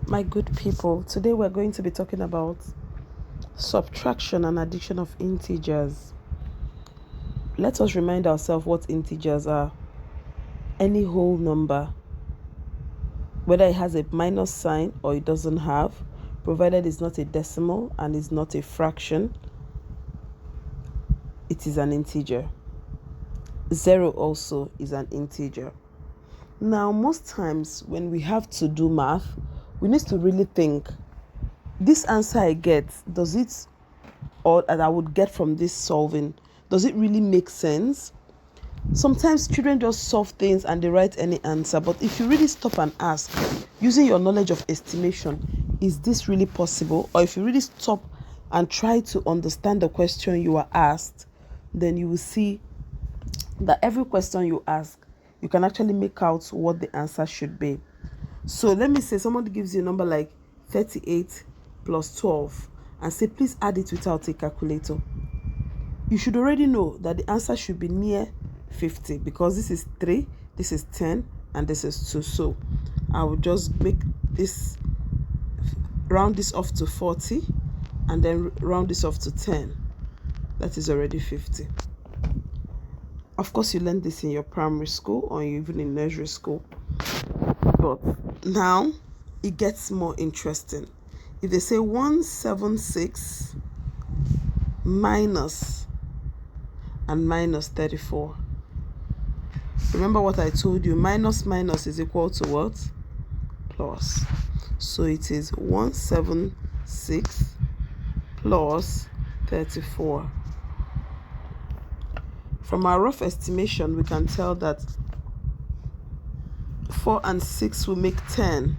My good people, today we're going to be talking about subtraction and addition of integers. Let us remind ourselves what integers are. Any whole number, whether it has a minus sign or it doesn't have, provided it's not a decimal and is not a fraction, it is an integer. 0 also is an integer. Now, most times when we have to do math, we need to really think, this answer I get, does it, or that I would get from this solving, does it really make sense? Sometimes children just solve things and they write any answer, but if you really stop and ask, using your knowledge of estimation, is this really possible? Or if you really stop and try to understand the question you are asked, then you will see that every question you ask, you can actually make out what the answer should be. So let me say somebody gives you a number like 38 plus 12 and say, please add it without a calculator. You should already know that the answer should be near 50 because this is 3, this is 10, and this is 2. So I will just make this, round this off to 40, and then round this off to 10. That is already 50. Of course, you learned this in your primary school or even in nursery school. But now it gets more interesting. If they say 176 minus and minus 34. Remember what I told you, minus is equal to what? Plus. So it is 176 plus 34. From our rough estimation, we can tell that 4 and 6 will make 10.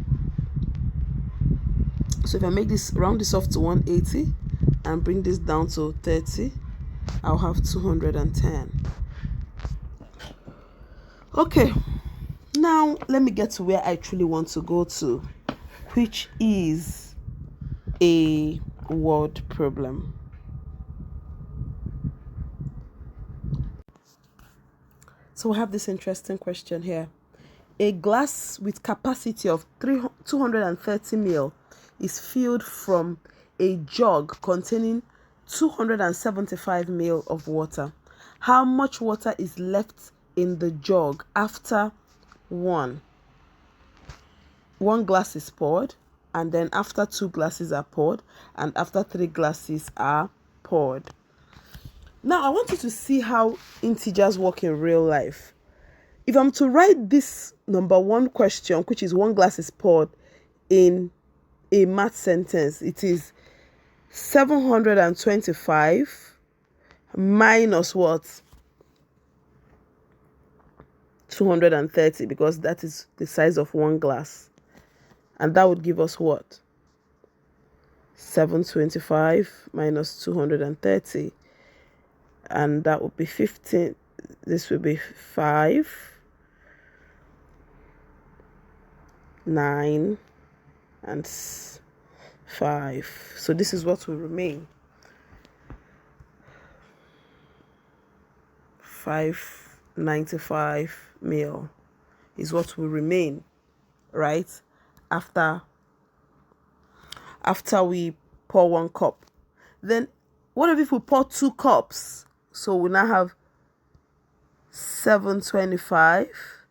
So if I make this, round this off to 180 and bring this down to 30, I'll have 210. Okay, now let me get to where I truly want to go to, which is a word problem. So we have this interesting question here. A glass with capacity of 230 ml is filled from a jug containing 275 ml of water. How much water is left in the jug after one glass is poured, and then after 2 glasses are poured, and after 3 glasses are poured? Now, I want you to see how integers work in real life. If I'm to write this number 1 question, which is 1 glass is poured, in a math sentence, it is 725 minus what? 230, because that is the size of 1 glass. And that would give us what? 725 minus 230. And that would be 15. This would be 5, 9, and 5. So this is what will remain. 595 ml is what will remain, right? After we pour 1 cup. Then what if we pour 2 cups? So we now have 725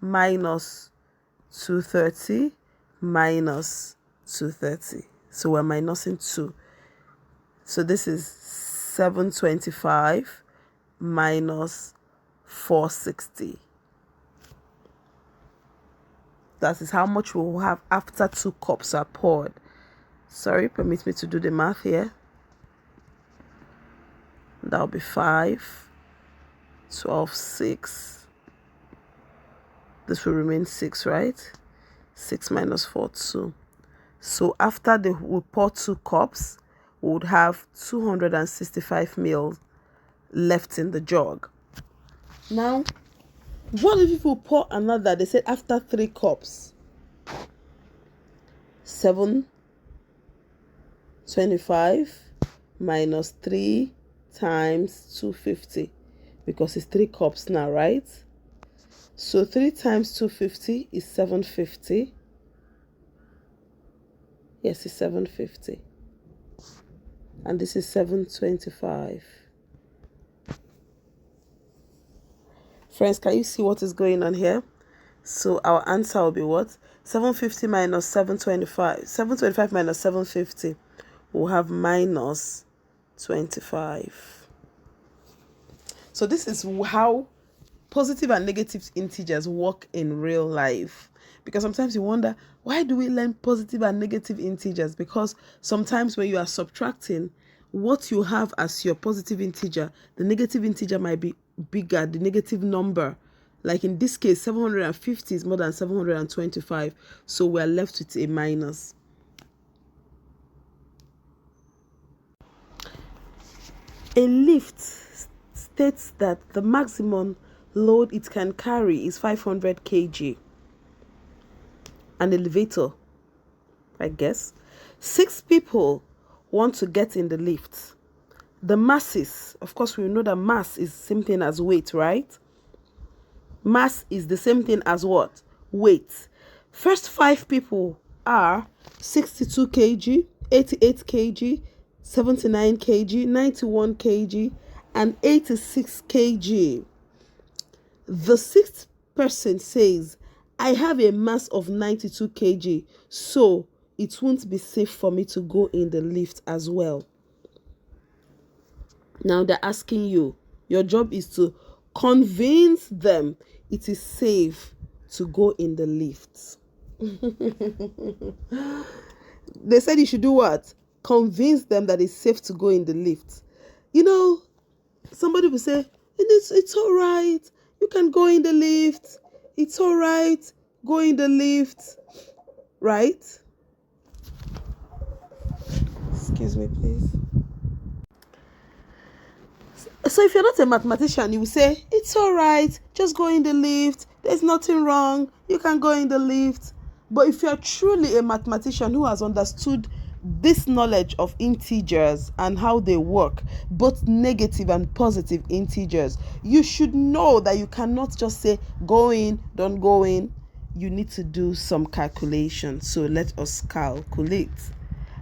minus 230 minus 230. So we're minusing 2. So this is 725 minus 460. That is how much we will have after 2 cups are poured. Sorry, permit me to do the math here. That will be 5, 12, 6. This will remain 6, right? 6 minus 4, 2. So after we pour 2 cups, we would have 265 ml left in the jug. Now, what if we pour another? They said after 3 cups. 725 minus 3 times 250, because it's 3 cups now, right? So 3 times 250 is 750 Yes, it's 750. And this is 725. Friends, can you see what is going on here? So our answer will be what? 750 minus 725. 725 minus 750 will have minus 25. So this is how positive and negative integers work in real life. Because sometimes you wonder, why do we learn positive and negative integers? Because sometimes when you are subtracting, what you have as your positive integer, the negative integer might be bigger, the negative number. Like in this case, 750 is more than 725. So we're left with a minus. A lift states that the maximum load it can carry is 500 kg. An elevator, I guess. 6 people want to get in the lift. The masses, of course, we know that mass is the same thing as weight, right? Mass is the same thing as what? Weight. First 5 people are 62 kg, 88 kg, 79 kg, 91 kg, and 86 kg. The 6th person says, I have a mass of 92 kg, so it won't be safe for me to go in the lift as well. Now they're asking you, your job is to convince them it is safe to go in the lift. They said you should do what? Convince them that it's safe to go in the lift. You know, somebody will say, it's all right. You can go in the lift. It's all right. Go in the lift. Right? Excuse me, please. So if you're not a mathematician, you will say, it's all right. Just go in the lift. There's nothing wrong. You can go in the lift. But if you're truly a mathematician who has understood this knowledge of integers and how they work, both negative and positive integers, you should know that you cannot just say go in, don't go in. You need to do some calculation. So let us calculate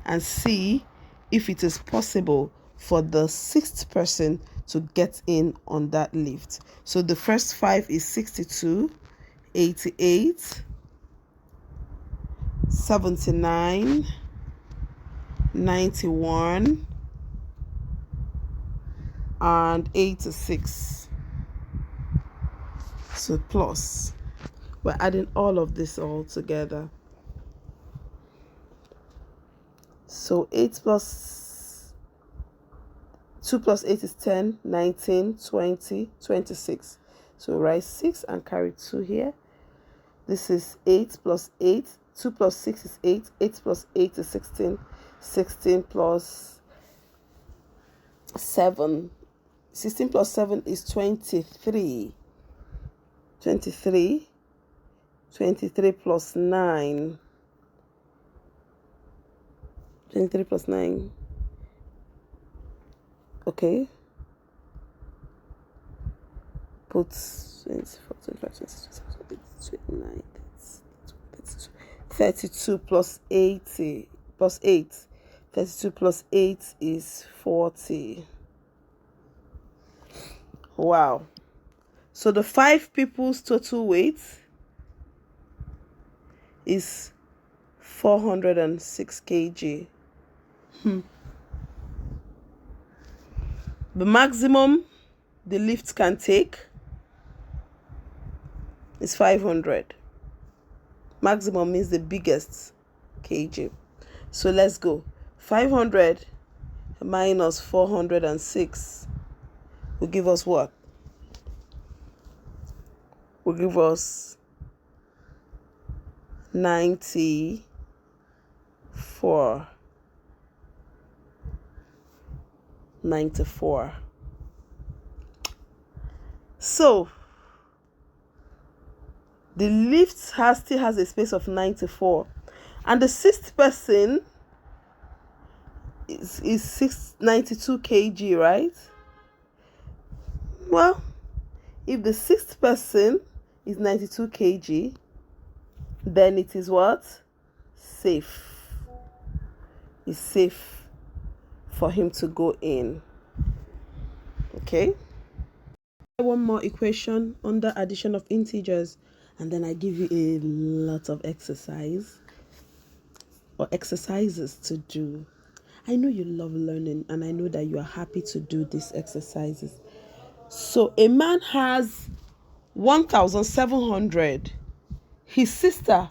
and see if it is possible for the 6th person to get in on that lift. So the first 5 is 62, 88, 79, 91, and 86. So plus, we're adding all of this all together. So 8 plus 2 plus 8 is 10, 19, 20, 26. So write 6 and carry 2 here. This is 8 plus 8. 2 plus 6 is 8. 8 plus 8 is 16. 16 plus 7. 16 plus 7 is 23. 23. 23 plus 9. 23 plus 9. Okay. Put 24, 25, 26, 29, 32 plus 80 plus 8. 32 plus 8 is 40. Wow. So the 5 people's total weight is 406 kg. The maximum the lift can take is 500. Maximum means the biggest kg. So let's go. 500 minus 406 will give us what? Will give us 94. 94. So the lift still has a space of 94, and the 6th person is 92 kg, right? Well, if the 6th person is 92 kg, then it is what? Safe. is safe for him to go in. Okay. One more equation under addition of integers, and then I give you a lot of exercises to do. I know you love learning, and I know that you are happy to do these exercises. So a man has 1,700. His sister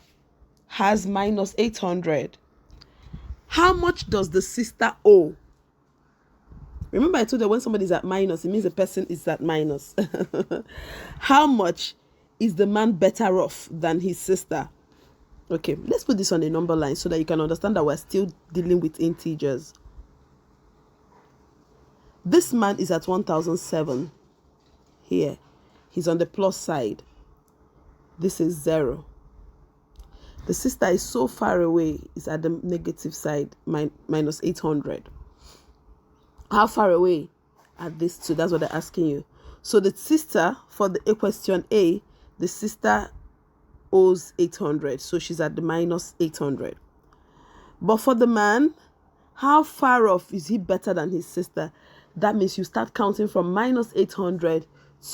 has minus 800. How much does the sister owe? Remember I told you when somebody is at minus, it means the person is at minus. How much is the man better off than his sister? Okay, let's put this on a number line so that you can understand that we're still dealing with integers. This man is at 1,007 here. He's on the plus side. This is 0. The sister is so far away, is at the negative side, minus 800. How far away are these two? That's what they're asking you. So the sister, for the question A, the sister owes 800. So she's at the minus 800. But for the man, how far off is he better than his sister? That means you start counting from minus 800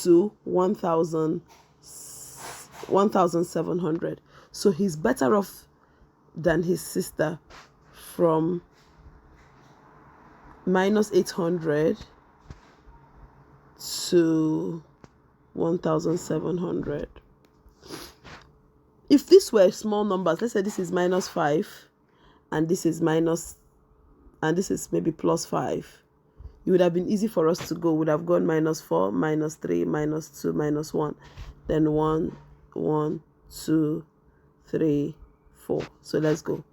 to 1,700. So he's better off than his sister from minus 800 to 1,700. If this were small numbers, let's say this is minus 5 and this is minus, and this is maybe plus 5, it would have been easy for us to go. Would have gone minus 4, minus 3, minus 2, minus 1, then 1, 1, 2, 3, 4. So let's go.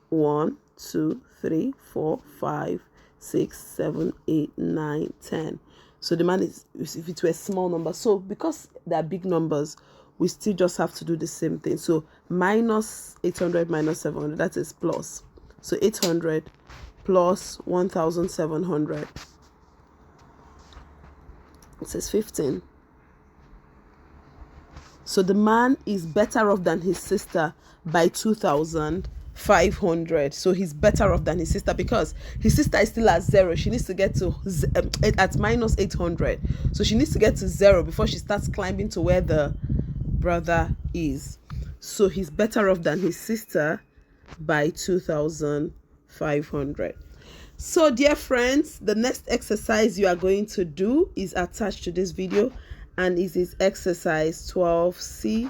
1, 2, 3, 4, 5, 6, 7, 8, 9, 10. So the man is, if it were a small number, so because they are big numbers, we still just have to do the same thing. So minus 800 minus 700, that is plus. So 800 plus 1,700. It says 15. So the man is better off than his sister by 2,500. So he's better off than his sister because his sister is still at 0. She needs to get to at minus 800. So she needs to get to 0 before she starts climbing to where the brother is. So he's better off than his sister by 2,500. So dear friends, the next exercise you are going to do is attached to this video, and it is exercise 12C